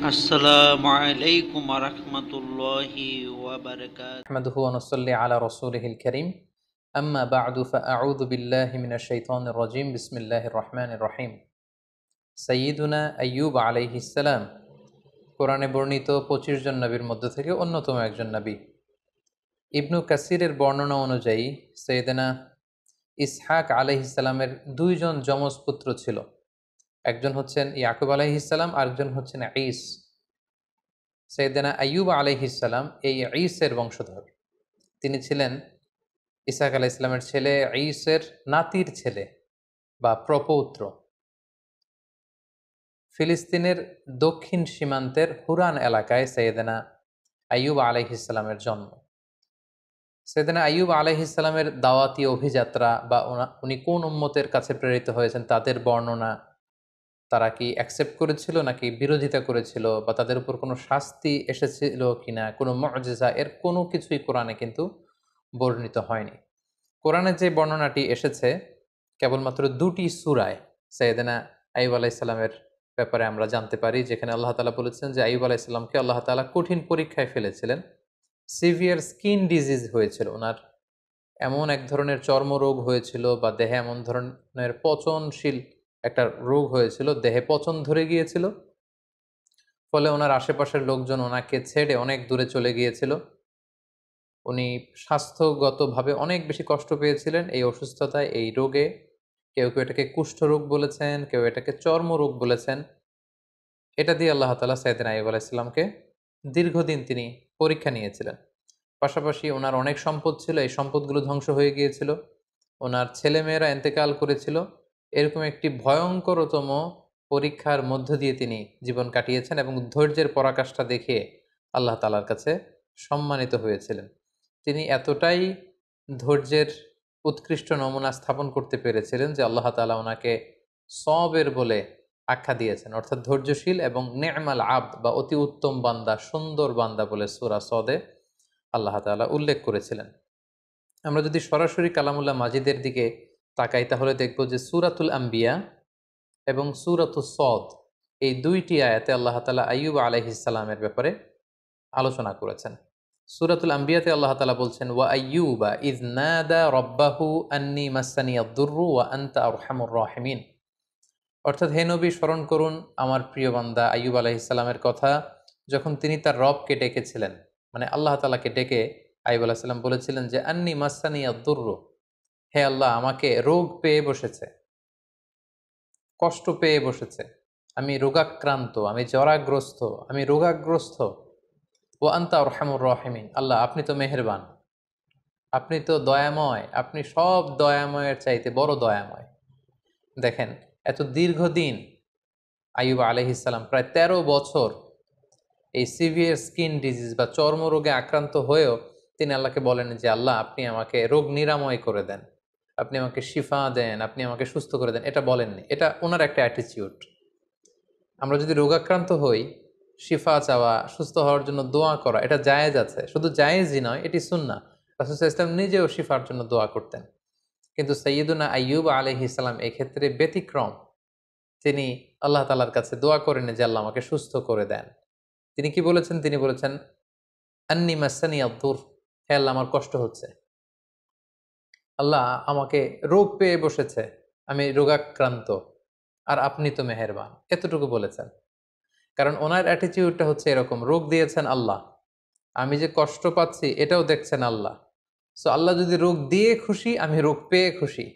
আসসালামু আলাইকুম রহমতুল্লাহি ওয়া বারাকাতুহু। نحمده ونصلي على رسوله الكريم أما بعد فأعوذ بالله من الشيطان الرجيم بسم الله الرحمن الرحيم سيدنا أيوب عليه السلام কোরআনে বর্ণিত ২৫ জন নবীর মধ্য থেকে অন্যতম একজন নবী। ইবনু কাসিরের বর্ণনা অনুযায়ী সৈয়দনা ইসহাক আলাইহিসসালামের দুইজন যমজ পুত্র ছিল। একজন হচ্ছেন ইয়াকুব আলাইহিসসালাম, আরেকজন হচ্ছেন ঈস। সৈয়দনা আইয়ুব আলাইহিসসালাম এই ঈসের বংশধর। তিনি ছিলেন ইসহাক আলাহ ইসলামের ছেলে, ঈসের নাতির ছেলে বা প্রপৌত্র। ফিলিস্তিনের দক্ষিণ সীমান্তের হুরান এলাকায় সৈয়দনা আইয়ুব আলাইহিসসালামের জন্ম। সৈয়দনা আইয়ুব আলাইহিসসালামের দাওয়াতি অভিযাত্রা বা উনি কোন উম্মতের কাছে প্রেরিত হয়েছেন তাদের বর্ণনা, তারা কি অ্যাকসেপ্ট করেছিল নাকি বিরোধিতা করেছিল, বা তাদের উপর কোনো শাস্তি এসেছিল কিনা, কোনো মুআজিজা, এর কোনো কিছুই কোরআনে কিন্তু বর্ণিত হয়নি। কোরআনে যে বর্ণনাটি এসেছে কেবলমাত্র দুটি সূরায় সৈয়দনা আইয়ুব আলাইহিসসালামের ব্যাপারে আমরা জানতে পারি, যেখানে আল্লাহ তাআলা বলেছেন যে আইয়ুব আলাইহিসসালামকে আল্লাহ তাআলা কঠিন পরীক্ষায় ফেলেছিলেন। সিভিয়ার স্কিন ডিজিজ হয়েছিল ওনার, এমন এক ধরনের চর্মরোগ হয়েছিল বা দেহে এমন ধরনের পচনশীল একটা রোগ হয়েছিল, দেহে পচন ধরে গিয়েছিল, ফলে ওনার আশেপাশের লোকজন ওনাকে ছেড়ে অনেক দূরে চলে গিয়েছিল। উনি স্বাস্থ্যগতভাবে অনেক বেশি কষ্ট পেয়েছিলেন এই অসুস্থতায়, এই রোগে। কেউ কেউ এটাকে কুষ্ঠরোগ বলেছেন, কেউ এটাকে চর্মরোগ বলেছেন। এটা দিয়ে আল্লাহ তাআলা সাইয়েদনা আইয়ুব আলাইহিসসালামকে দীর্ঘদিন তিনি পরীক্ষা নিয়েছিলেন। পাশাপাশি ওনার অনেক সম্পদ ছিল, এই সম্পদগুলো ধ্বংস হয়ে গিয়েছিল, ওনার ছেলেমেয়েরা ইন্তেকাল করেছিল। এরকম একটি ভয়ঙ্করতম পরীক্ষার মধ্য দিয়ে তিনি জীবন কাটিয়েছেন এবং ধৈর্যের পরাকাষ্ঠা দেখিয়ে আল্লাহ তাআলার কাছে সম্মানিত হয়েছিলেন। তিনি এতটাই ধৈর্যের উৎকৃষ্ট নমুনা স্থাপন করতে পেরেছিলেন যে আল্লাহ তাআলা ওনাকে সবের বলে আখ্যা দিয়েছেন, অর্থাৎ ধৈর্যশীল এবং নে'মাল আবদ বা অতি উত্তম বান্দা, সুন্দর বান্দা বলে সূরা সদে আল্লাহ তাআলা উল্লেখ করেছিলেন। আমরা যদি সরাসরি কালামুল্লাহ মাজিদের দিকে তাকাই তাহলে দেখব যে সূরাতুল আম্বিয়া এবং সূরাতুস সদ, এই দুইটি আয়াতে আল্লাহ তাআলা আইয়ুব আলাইহিসসালামের ব্যাপারে আলোচনা করেছেন। সূরাতুল আম্বিয়াতে আল্লাহ তাআলা বলছেন, ওয়া আইয়ুবা ইয নাদা রাব্বাহু আন্নী মাসসানিয়াদ-দুররু ওয়া আনতা আরহামুর রাহিমিন। অর্থাৎ হে নবী, স্মরণ করুন আমার প্রিয় বান্দা আইয়ুব আলাইহিসসালামের কথা, যখন তিনি তার রবকে ডেকেছিলেন, মানে আল্লাহ তাআলাকে ডেকে আইয়ুব আলাইহিস সালাম বলেছিলেন যে আন্নী মাসসানিয়াদ-দুররু, হে আল্লাহ, আমাকে রোগ পেয়ে বসেছে, কষ্ট পেয়ে বসেছে, আমি রোগাক্রান্ত, আমি জরাগ্রস্ত, আমি রোগাগ্রস্ত। ওয়া আনতা আরহামুর রাহিমিন, আল্লাহ আপনি তো মেহেরবান, আপনি তো দয়াময়, আপনি সব দয়াময়ের চাইতে বড় দয়াময়। দেখেন, এত দীর্ঘদিন আইয়ুব আলাইহিসসালাম প্রায় ১৩ বছর এই সিভিয়ার স্কিন ডিজিজ বা চর্মরোগে আক্রান্ত হয়েও তিনি আল্লাহকে বলেন যে আল্লাহ আপনি আমাকে রোগ নিরাময় করে দেন, আপনি আমাকে শিফা দেন, আপনি আমাকে সুস্থ করে দেন, এটা বলেননি। এটা ওনার একটা অ্যাটিটিউড। আমরা যদি রোগাক্রান্ত হই, শিফা চাওয়া, সুস্থ হওয়ার জন্য দোয়া করা, এটা জায়েজ আছে, শুধু জায়েজই নয়, এটি সুন্নাহ। রাসূল সাল্লাল্লাহু আলাইহি ওয়াসাল্লাম নিজেও শিফার জন্য দোয়া করতেন। কিন্তু সাইয়্যিদুনা আইয়ুব আলাইহিস সালাম এক্ষেত্রে ব্যতিক্রম। তিনি আল্লাহ তাআলার কাছে দোয়া করেন যে আল্লাহ আমাকে সুস্থ করে দেন। তিনি কি বলেছেন? তিনি বলেছেন আন্নী মাসসানিয়াদ-দুর, হে আল্লাহ আমার কষ্ট হচ্ছে, আল্লাহ আমাকে রোগ পেয়ে বসেছে, আমি রোগাক্রান্ত, আর আপনি তো মেহেরবান, এতটুকু বলেছেন। কারণ ওনার অ্যাটিটিউডটা হচ্ছে এরকম, রোগ দিয়েছেন আল্লাহ, আমি যে কষ্ট পাচ্ছি এটাও দেখছেন আল্লাহ। সো আল্লাহ যদি রোগ দিয়ে খুশি, আমি রোগ পেয়ে খুশি,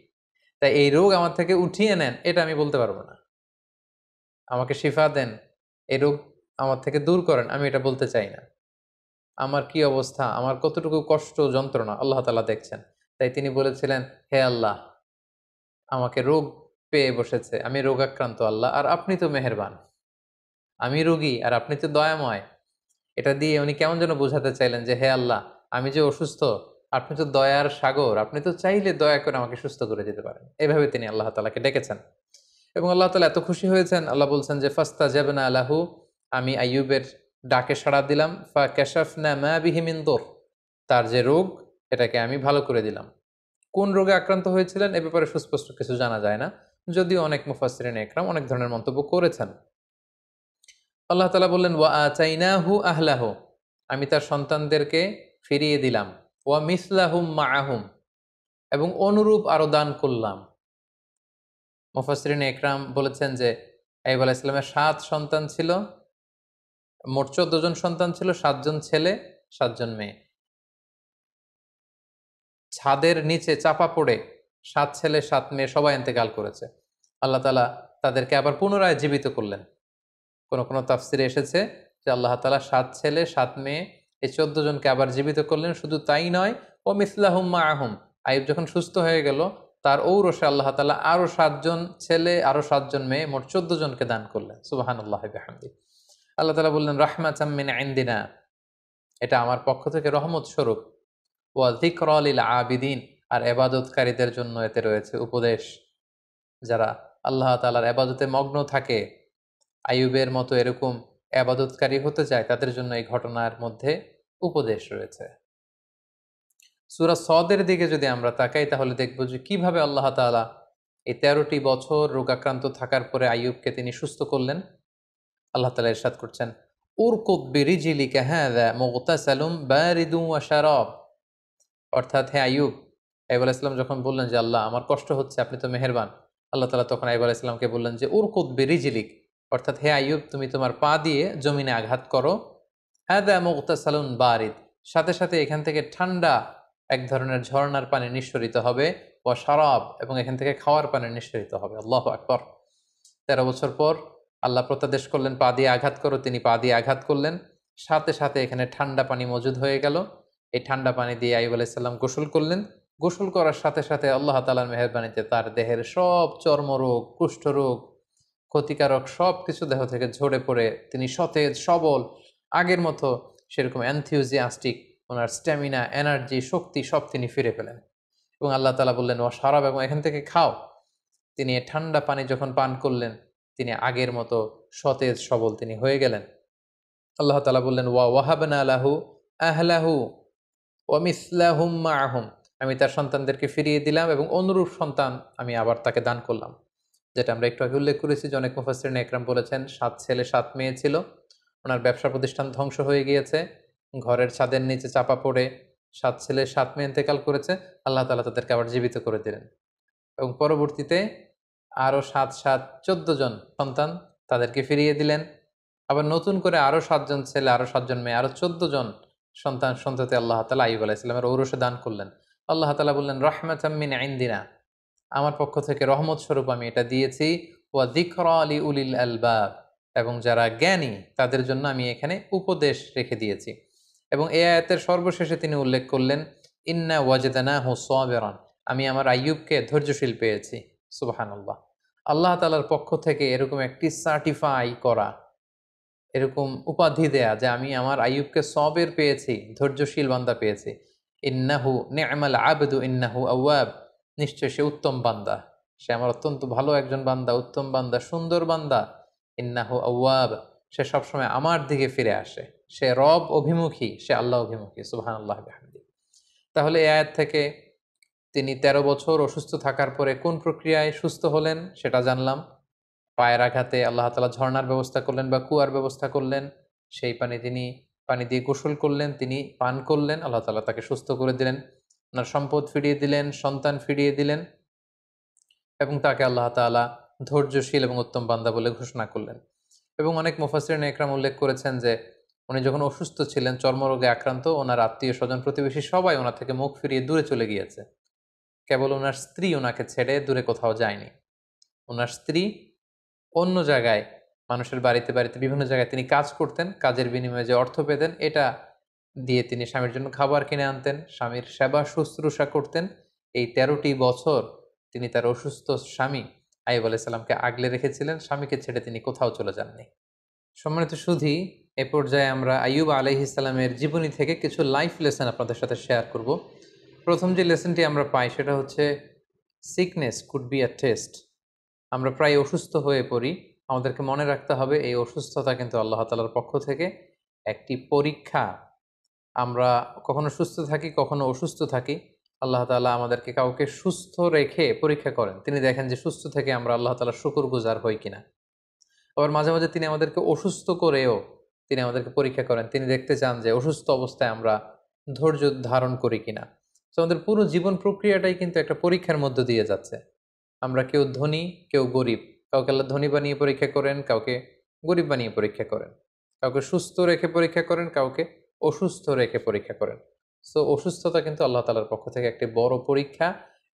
তাই এই রোগ আমার থেকে উঠিয়ে নেন এটা আমি বলতে পারবো না। আমাকে শিফা দেন, এই রোগ আমার থেকে দূর করেন, আমি এটা বলতে চাই না। আমার কি অবস্থা, আমার কতটুকু কষ্ট যন্ত্রণা আল্লাহ তাআলা দেখছেন। তাই তিনি বলেছিলেন, হে আল্লাহ আমাকে রোগ পেয়ে বসেছে, আমি রোগাক্রান্ত আল্লাহ, আর আপনি তো মেহেরবান, আমি রোগী আর আপনি তো দয়াময়। এটা দিয়ে উনি কেমন যেন বোঝাতে চাইলেন যে হে আল্লাহ, আমি যে অসুস্থ, আপনি তো দয়ার সাগর, আপনি তো চাইলে দয়া করে আমাকে সুস্থ করে দিতে পারেন। এভাবে তিনি আল্লাহ তাআলাকে ডেকেছেন এবং আল্লাহ তাআলা এত খুশি হয়েছেন, আল্লাহ বলছেন যে ফাস্তাজাবনা লাহু, আমি আইয়ুবের ডাকে সাড়া দিলাম, ফাকাশাফনা মা বিহি মিন দুর, তার যে রোগ এটাকে আমি ভালো করে দিলাম। কোন রোগে আক্রান্ত হয়েছিলেন এ ব্যাপারে সুস্পষ্ট কিছু জানা যায় না, যদিও অনেক মুফাসসিরিন ইকরাম অনেক ধরনের মন্তব্য করেছেন। আল্লাহ তাআলা বললেন ওয়া আতাইনাহু আহলাহু, আমি তার সন্তানদেরকে ফিরিয়ে দিলাম, ওয়া মিসলাহুম মাআহুম, এবং অনুরূপ আরো দান করলাম। মুফাসসিরিন ইকরাম বলেছেন যে আইয়ুব আলাইহিস সালামের ৭ সন্তান ছিল, মোট ১৪ জন সন্তান ছিল, ৭ জন ছেলে ৭ জন মেয়ে। ছাদের নিচে চাপা পড়ে ৭ ছেলে ৭ মেয়ে সবাই ইন্তেকাল করেছে। আল্লাহ তাআলা তাদেরকে আবার পুনরায় জীবিত করলেন। কোন কোন তাফসিরে এসেছে যে আল্লাহ তাআলা ৭ ছেলে ৭ মেয়ে এই ১৪ জনকে আবার জীবিত করলেন। শুধু তাই নয়, ও মিসলাহুম মাআহুম, আইয়ুব যখন সুস্থ হয়ে গেল তার ঔরসে আল্লাহ তাআলা আরো ৭ জন ছেলে আরো ৭ জন মেয়ে মোট ১৪ জনকে দান করলেন। সুবহানাল্লাহি বিহামদি। আল্লাহ তাআলা বললেন রাহমাতাম মিন ইনদিনা, এটা আমার পক্ষ থেকে রহমত স্বরূপ, ওয়া যিকরা লিল আবিদিন, আর ইবাদতকারীদের জন্য এতে রয়েছে উপদেশ। যারা আল্লাহ তাআলার ইবাদতে মগ্ন থাকে, আইয়ুবের মতো এরকম ইবাদতকারী হতে চায়, তাদের জন্য এই ঘটনার মধ্যে উপদেশ রয়েছে। সূরা সদের দিকে যদি আমরা তাকাই তাহলে দেখব যে কিভাবে আল্লাহ তাআলা এই ১৩টি বছর রোগাক্রান্ত থাকার পরে আইয়ুবকে তিনি সুস্থ করলেন। আল্লাহ তাআলা ইরশাদ করছেন, উরকুদ বিরিজলিকা হাযা মুগতাসালুম বারিদুন ওয়া শারাব, অর্থাৎ হে আইয়ুব, আইয়ুব আলাইহিস সালাম যখন বললেন যে আল্লাহ আমার কষ্ট হচ্ছে, আপনি তো মেহেরবান, আল্লাহ তাআলা তখন আইয়ুব আলাইহিস সালামকে বললেন যে উরকুদ বিরিজলিক, অর্থাৎ হে আইয়ুব তুমি তোমার পা দিয়ে জমিনে আঘাত করো, হাদা মুগতাসালুন বারিদ, সাথে সাথে এখান থেকে ঠান্ডা এক ধরনের ঝর্ণার পানি নিঃসরিত হবে, ওয়া শারাব, এবং এখান থেকে খাওয়ার পানি নিঃসরিত হবে। আল্লাহু আকবার। ১৩ বছর পর আল্লাহ প্রত্যাদেশ করলেন পা দিয়ে আঘাত করো, তিনি পা দিয়ে আঘাত করলেন, সাথে সাথে এখানে ঠান্ডা পানি মজুদ হয়ে গেল। এই ঠান্ডা পানি দিয়ে আইয়ুব আলাইহিস সালাম গোসল করলেন। গোসল করার সাথে সাথে আল্লাহ তাআলার মেহেরবানিতে তার দেহের সব চর্মরোগ, কুষ্ঠরোগ, ক্ষতিকারক সব কিছু দেহ থেকে ঝরে পড়ে তিনি সতেজ সবল, আগের মতো সেরকম এনথিউজিয়াস্টিক, ওনার স্ট্যামিনা, এনার্জি, শক্তি সব তিনি ফিরে পেলেন। এবং আল্লাহ তাআলা বললেন ওয়া শারাব, এবং এখান থেকে খাও। তিনি এই ঠান্ডা পানি যখন পান করলেন তিনি আগের মতো সতেজ সবল তিনি হয়ে গেলেন। আল্লাহ তাআলা বললেন ওয়া ওয়াহাবনা লাহু আহলাহু ওয়া মিসলাহুম মাআহুম, আমি তার সন্তানদেরকে ফিরিয়ে দিলাম এবং অনুরূপ সন্তান আমি আবার তাকে দান করলাম। যেটা আমরা একটু আগে উল্লেখ করেছি যে অনেক মুফাসসিরিন ইকরাম বলেছেন ৭ ছেলে ৭ মেয়ে ছিল, ওনার ব্যবসা প্রতিষ্ঠান ধ্বংস হয়ে গিয়েছে, ঘরের ছাদের নিচে চাপা পড়ে ৭ ছেলে ৭ মেয়ে ইন্তেকাল করেছে, আল্লাহ তাআলা তাদেরকে আবার জীবিত করে দিলেন। এবং পরবর্তীতে আরো ৭ ৭ ১৪ জন সন্তান তাদেরকে ফিরিয়ে দিলেন। আবার নতুন করে আরো ৭ জন ছেলে আরো ৭ জন মেয়ে আরো ১৪ জন সন্তান সন্ততি আল্লাহ তাআলা আইয়ুব আলাইহিস সালামের ঔরসে দান করলেন। আল্লাহ তাআলা বললেন রাহমাতাম মিন ইনদিনা, আমার পক্ষ থেকে রহমত স্বরূপ আমি এটা দিয়েছি, ওয়া যিকরা লিউলিল আলবাব, এবং যারা জ্ঞানী তাদের জন্য আমি এখানে উপদেশ রেখে দিয়েছি। এবং এই আয়াতের সর্বশেষে তিনি উল্লেখ করলেন ইন্না ওয়াজদানাহু সাবিরান, আমি আমার আইয়ুবকে ধৈর্যশীল পেয়েছি। সুবহানাল্লাহ। আল্লাহ তাআলার পক্ষ থেকে এরকম একটি সার্টিফাই করা, এরকম উপাধি দেয়া যে আমি আমার আইয়ুবকে সবের পেয়েছি, ধৈর্যশীল বান্দা পেয়েছি। ইন্নাহু নি'মাল আবদু ইন্নাহু আওয়াব, নিশ্চয় সে উত্তম বান্দা, সে আমার অত্যন্ত ভালো একজন বান্দা, উত্তম বান্দা, সুন্দর বান্দা। ইন্নাহু আওয়াব, সে সবসময় আমার দিকে ফিরে আসে, সে রব অভিমুখী, সে আল্লাহ অভিমুখী। সুবহানাল্লাহ বিহামদি। তাহলে এই আয়াত থেকে তিনি ১৩ বছর অসুস্থ থাকার পরে কোন প্রক্রিয়ায় সুস্থ হলেন সেটা জানলাম। পায়ের আঘাতে আল্লাহ তাআলা ঝর্ণার ব্যবস্থা করলেন বা কুয়ার ব্যবস্থা করলেন, সেই পানি দিয়ে গোসল করলেন, তিনি পান করলেন, আল্লাহ তাআলা তাকে সুস্থ করে দিলেন, ওনার সম্পদ ফিরিয়ে দিলেন, সন্তান ফিরিয়ে দিলেন, এবং তাকে আল্লাহ তাআলা ধৈর্যশীল এবং উত্তম বান্দা বলে ঘোষণা করলেন। এবং অনেক মুফাসসিরিন ইকরাম উল্লেখ করেছেন যে উনি যখন অসুস্থ ছিলেন, চর্মরোগে আক্রান্ত, ওনার আত্মীয় স্বজন প্রতিবেশী সবাই ওনার থেকে মুখ ফিরিয়ে দূরে চলে গিয়েছে, কেবল ওনার স্ত্রী ওনাকে ছেড়ে দূরে কোথাও যায়নি। ওনার স্ত্রী অন্য জায়গায়, মানুষের বাড়িতে বাড়িতে বিভিন্ন জায়গায় তিনি কাজ করতেন, কাজের বিনিময়ে যে অর্থ পেতেন এটা দিয়ে তিনি স্বামীর জন্য খাবার কিনে আনতেন, স্বামীর সেবা শুশ্রূষা করতেন। এই ১৩টি বছর তিনি তার অসুস্থ স্বামী আইয়ুব আলাইহিস সালামকে আগলে রেখেছিলেন, স্বামীকে ছেড়ে তিনি কোথাও চলে যাননি। সম্মানিত সুধী, এ পর্যায়ে আমরা আইয়ুব আলাইহিস সালামের জীবনী থেকে কিছু লাইফ লেসন আপনাদের সাথে শেয়ার করব। প্রথম যে লেসনটি আমরা পাই সেটা হচ্ছে sickness could be a test. আমরা প্রায় অসুস্থ হয়ে পড়ি, আমাদেরকে মনে রাখতে হবে এই অসুস্থতা কিন্তু আল্লাহ তাআলার পক্ষ থেকে একটি পরীক্ষা। আমরা কখনো সুস্থ থাকি, কখনো অসুস্থ থাকি। আল্লাহ তাআলা আমাদেরকে কাউকে সুস্থ রেখে পরীক্ষা করেন, তিনি দেখেন যে সুস্থ থেকে আমরা আল্লাহ তাআলার শুকরগুজার হই কিনা। আবার মাঝে মাঝে তিনি আমাদেরকে অসুস্থ করেও তিনি আমাদেরকে পরীক্ষা করেন। তিনি দেখতে চান যে অসুস্থ অবস্থায় আমরা ধৈর্য ধারণ করি কিনা। তো আমাদের পুরো জীবন প্রক্রিয়াটাই কিন্তু একটা পরীক্ষার মধ্য দিয়ে যাচ্ছে। আমরা কেউ ধনী, কেউ গরিব। কাউকে আল্লাহ ধনী বানিয়ে পরীক্ষা করেন, কাউকে গরিব বানিয়ে পরীক্ষা করেন। কাউকে সুস্থ রেখে পরীক্ষা করেন, কাউকে অসুস্থ রেখে পরীক্ষা করেন। সো অসুস্থতা কিন্তু আল্লাহ তাআলার পক্ষ থেকে একটি বড় পরীক্ষা,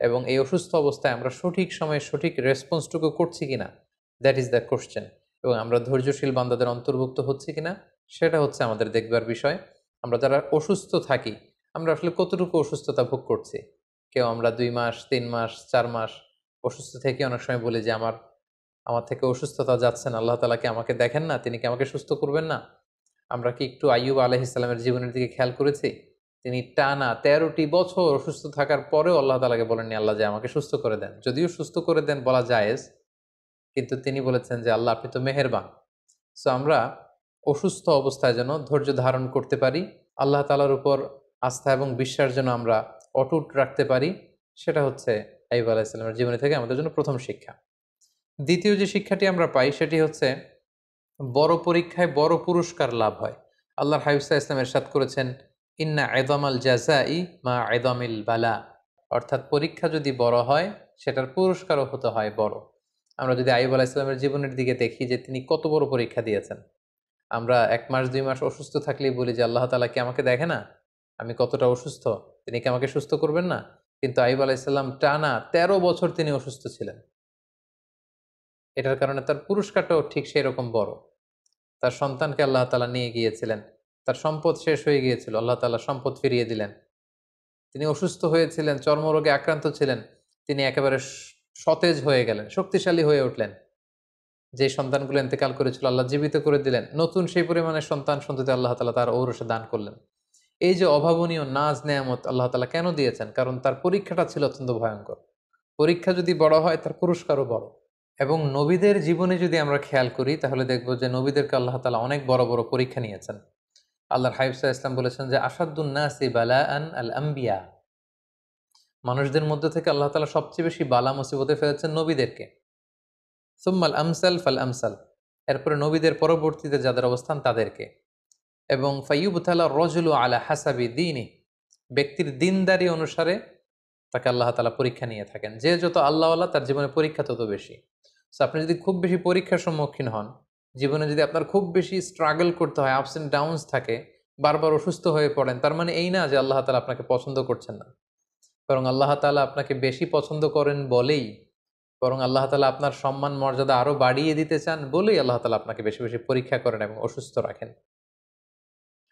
এবং এই অসুস্থ অবস্থায় আমরা সঠিক সময়ে সঠিক রেসপন্সটুকু করছি কিনা, দ্যাট ইজ দ্য কোশ্চেন। এবং আমরা ধৈর্যশীল বান্দাদের অন্তর্ভুক্ত হচ্ছি কিনা, সেটা হচ্ছে আমাদের দেখবার বিষয়। আমরা যারা অসুস্থ থাকি, আমরা আসলে কতটুকু অসুস্থতা ভোগ করছি। কেউ আমরা 2 মাস, 3 মাস, 4 মাস অসুস্থ থেকে অনেক সময় বলি যে আমার আমার থেকে অসুস্থতা যাচ্ছে না, আল্লাহ তাআলা কি আমাকে দেখেন না, তিনি কি আমাকে সুস্থ করবেন না? আমরা কি একটু আইয়ুব আলাইহিস সালামের জীবনের দিকে খেয়াল করেছি? তিনি টানা 13টি বছর অসুস্থ থাকার পরেও আল্লাহ তাআলাকে বলেননি আল্লাহ যে আমাকে সুস্থ করে দেন। যদিও সুস্থ করে দেন বলা জায়েজ, কিন্তু তিনি বলেছেন যে আল্লাহ আপনি তো মেহেরবান। সো আমরা অসুস্থ অবস্থায় যেন ধৈর্য ধারণ করতে পারি, আল্লাহ তাআলার উপর আস্থা এবং বিশ্বাস যেন আমরা অটুট রাখতে পারি, সেটা হচ্ছে আইয়ুব আলাইহিস সালামের জীবনী থেকে আমাদের জন্য প্রথম শিক্ষা। দ্বিতীয় যে শিক্ষাটি আমরা পাই সেটি হচ্ছে বড় পরীক্ষায় বড় পুরস্কার লাভ হয়। আল্লাহর হাবিব সাল্লাল্লাহু আলাইহি ওয়াসাল্লাম ইরশাদ করেছেন, ইন্না ইযামাল জাযাই মা ইযামিল বালা। অর্থাৎ পরীক্ষা যদি বড় হয়, সেটার পুরস্কারও হতে হয় বড়। আমরা যদি আইয়ুব আলাইহিস সালামের জীবনের দিকে দেখি যে তিনি কত বড় পরীক্ষা দিয়েছেন। আমরা 1 মাস 2 মাস অসুস্থ থাকলেই বলি যে আল্লাহ তাআলা কি আমাকে দেখে না? আমি কতটা অসুস্থ? তিনি কি আমাকে সুস্থ করবেন না? কিন্তু আইয়ুব আলাইহিস সালাম টানা 13 বছর তিনি অসুস্থ ছিলেন। এটার কারণে তার পুরস্কারটাও ঠিক সেরকম বড়। তার সন্তানকে আল্লাহ তাআলা নিয়ে গিয়েছিলেন। তার সম্পদ শেষ হয়ে গিয়েছিল, আল্লাহ তাআলা সম্পদ ফিরিয়ে দিলেন। তিনি অসুস্থ হয়েছিলেন, চর্মরোগে আক্রান্ত ছিলেন। তিনি একেবারে সতেজ হয়ে গেলেন, শক্তিশালী হয়ে উঠলেন। যে সন্তানগুলো ইন্তেকাল করেছিল আল্লাহ জীবিত করে দিলেন। নতুন সেই পরিমাণের সন্তান সন্ততি আল্লাহ তাআলা তার ঔরসে দান করলেন। এই যে অভাবনীয় নাজ নেয়ামত আল্লাহ তাআলা কেন দিয়েছেন? কারণ তার পরীক্ষাটা ছিল অত্যন্ত ভয়ঙ্কর। পরীক্ষা যদি বড় হয়, তার পুরস্কারও বড়। এবং নবীদের জীবনে যদি আমরা খেয়াল করি, তাহলে দেখব যে নবীদেরকে আল্লাহ তাআলা অনেক বড় বড় পরীক্ষা নিয়েছেন। আল্লাহর হাবিব সাল্লাল্লাহু আলাইহি ওয়াসাল্লাম বলেছেন যে আসাদ্দুন নাসি বালাআন আল আম্বিয়া। মানুষদের মধ্যে থেকে আল্লাহ তাআলা সবচেয়ে বেশি বালা মুসিবতে ফেলেছেন নবীদেরকে। সুম্মাল আমসাল ফাল আমসাল। এরপরে নবীদের পরবর্তীতে যাদের অবস্থান তাদেরকে। এবং ফাইয়ুবতালা রজুলু আলা হাসাবি দীনি। ব্যক্তির দিনদারি অনুসারে তাকে আল্লাহ তাআলা পরীক্ষা নিয়ে থাকেন। যে যত আল্লাহওয়ালা তার জীবনে পরীক্ষা তত বেশি। সো আপনি যদি খুব বেশি পরীক্ষার সম্মুখীন হন, জীবনে যদি আপনার খুব বেশি স্ট্রাগল করতে হয়, আপস এন্ড ডাউনস থাকে, বারবার অসুস্থ হয়ে পড়েন, তার মানে এই না যে আল্লাহ তাআলা আপনাকে পছন্দ করছেন না। বরং আল্লাহ তাআলা আপনাকে বেশি পছন্দ করেন বলেই, বরং আল্লাহ তাআলা আপনার সম্মান মর্যাদা আরো বাড়িয়ে দিতে চান বলেই আল্লাহ তাআলা আপনাকে বেশি বেশি পরীক্ষা করেন এবং অসুস্থ রাখেন।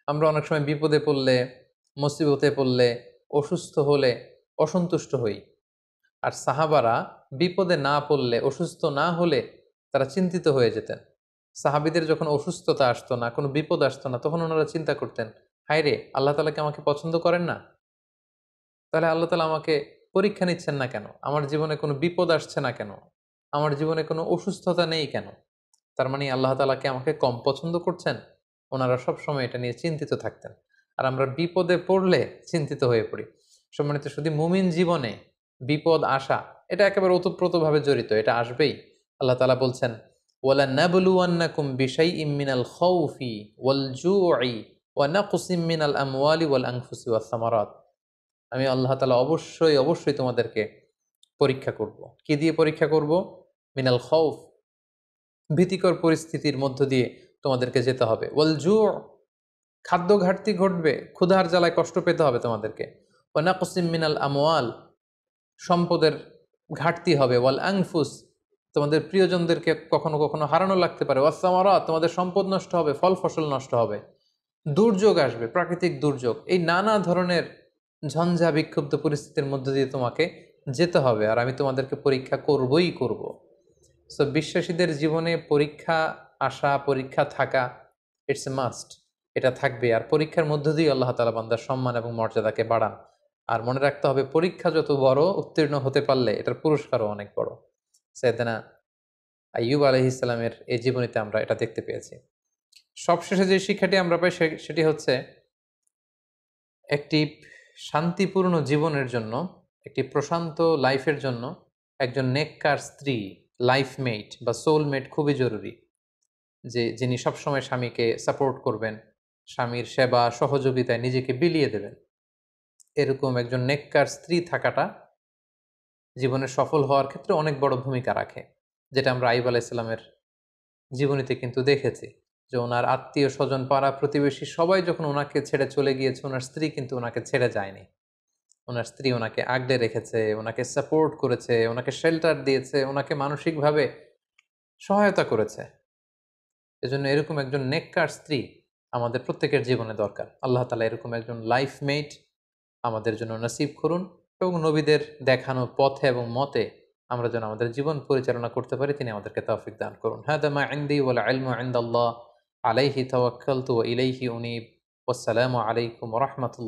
আমরা অনেক সময় বিপদে পড়লে, মুসিবতে পড়লে, অসুস্থ হলে অসন্তুষ্ট হই। আর সাহাবারা বিপদে না পড়লে, অসুস্থ না হলে তারা চিন্তিত হয়ে যেতেন। সাহাবীদের যখন অসুস্থতা আসতো না, কোনো বিপদ আসতো না, তখন ওনারা চিন্তা করতেন, হায় রে, আল্লাহ তাআলা কি আমাকে পছন্দ করেন না? তাহলে আল্লাহ তাআলা আমাকে পরীক্ষা নিচ্ছেন না কেন? আমার জীবনে কোনো বিপদ আসছে না কেন? আমার জীবনে কোনো অসুস্থতা নেই কেন? তার মানে আল্লাহ তাআলা কি আমাকে কম পছন্দ করছেন? ওনারা সবসময় এটা নিয়ে চিন্তিত থাকতেন। আর আমরা বিপদে পড়লে চিন্তিত হয়ে পড়ি। সম্মানিত শুধু মুমিন জীবনে বিপদ আসা এটা একেবারে ওতপ্রোতভাবে জড়িত, এটা আসবেই। আল্লাহ তাআলা বলছেন, ওয়ালা নাবলুওয়ান্নাকুম বিশাইইম মিনাল খাউফি ওয়াল জুউই ওয়া নাকসিম মিনাল আমওয়ালি ওয়াল আনফুসি ওয়াস সামারাত। আমি আল্লাহ তাআলা অবশ্যই অবশ্যই তোমাদেরকে পরীক্ষা করব। কি দিয়ে পরীক্ষা করব? মিনাল খাউফ, ভীতিকর পরিস্থিতির মধ্য দিয়ে তোমাদেরকে যেতে হবে। ওয়াল জু, খাদ্য ঘাটতি ঘটবে, ক্ষুধার জ্বালায় কষ্ট পেতে হবে তোমাদেরকে। ওয়া নাকসিম মিনাল আমওয়াল, সম্পদের ঘাটতি হবে। ওয়াল আনফুস, তোমাদের প্রিয়জনদেরকে কখনো কখনো হারানো লাগতে পারে। ওয়াস সামারাত, তোমাদের সম্পদ নষ্ট হবে, ফল ফসল নষ্ট হবে। দুর্যোগ আসবে, প্রাকৃতিক দুর্যোগ। এই নানা ধরনের ঝঞ্ঝা বিক্ষুব্ধ পরিস্থিতির মধ্য দিয়ে তোমাকে যেতে হবে, আর আমি তোমাদেরকে পরীক্ষা করবই করব। সো বিশ্বাসীদের জীবনে পরীক্ষা আসা, পরীক্ষা থাকা, ইটস এ মাস্ট। এটা থাকবে। আর পরীক্ষার মধ্য দিয়ে আল্লাহ তাআলা বান্দার সম্মান এবং মর্যাদাকে বাড়ান। আর মনে রাখতে হবে, পরীক্ষা যত বড়, উত্তীর্ণ হতে পারলে এটার পুরস্কারও অনেক বড়। সাইয়েদনা আইয়ুব আলাইহিস সালামের এই জীবনীতে আমরা এটা দেখতে পেয়েছি। সবশেষে যে শিক্ষাটি আমরা পাই সেটি হচ্ছে, একটি শান্তিপূর্ণ জীবনের জন্য, একটি প্রশান্ত লাইফের জন্য একজন নেককার স্ত্রী, লাইফমেট বা সোলমেট খুবই জরুরি। যে যিনি সবসময় স্বামীকে সাপোর্ট করবেন, স্বামীর সেবা সহযোগিতায় নিজেকে বিলিয়ে দেবেন, এরকম একজন নেককার স্ত্রী থাকাটা জীবনে সফল হওয়ার ক্ষেত্রে অনেক বড় ভূমিকা রাখে। যেটা আমরা আইয়ুব আলাইহিস সালামের জীবনীতে কিন্তু দেখেছি যে ওনার আত্মীয় স্বজন পাড়া প্রতিবেশী সবাই যখন ওনাকে ছেড়ে চলে গিয়েছে, ওনার স্ত্রী কিন্তু ওনাকে ছেড়ে যায়নি। ওনার স্ত্রী ওনাকে আগলে রেখেছে, ওনাকে সাপোর্ট করেছে, ওনাকে শেল্টার দিয়েছে, ওনাকে মানসিকভাবে সহায়তা করেছে। এজন্য এরকম একজন নেককার স্ত্রী আমাদের প্রত্যেকের জীবনে দরকার। আল্লাহ তাআলা এরকম একজন লাইফ মেট আমাদের জন্য নসিব করুন এবং নবীদের দেখানো পথে এবং মতে আমরা যেন আমাদের জীবন পরিচালনা করতে পারি, তিনি আমাদেরকে তৌফিক দান করুন। হাদা মা ইনদি ওয়াল ইলমু ইনদাল্লাহ আলাইহি তাওয়াক্কালতু ওয়া ইলাইহি উনীব। ওয়াসসালামু আলাইকুম ওয়া রাহমাতুল্লাহ।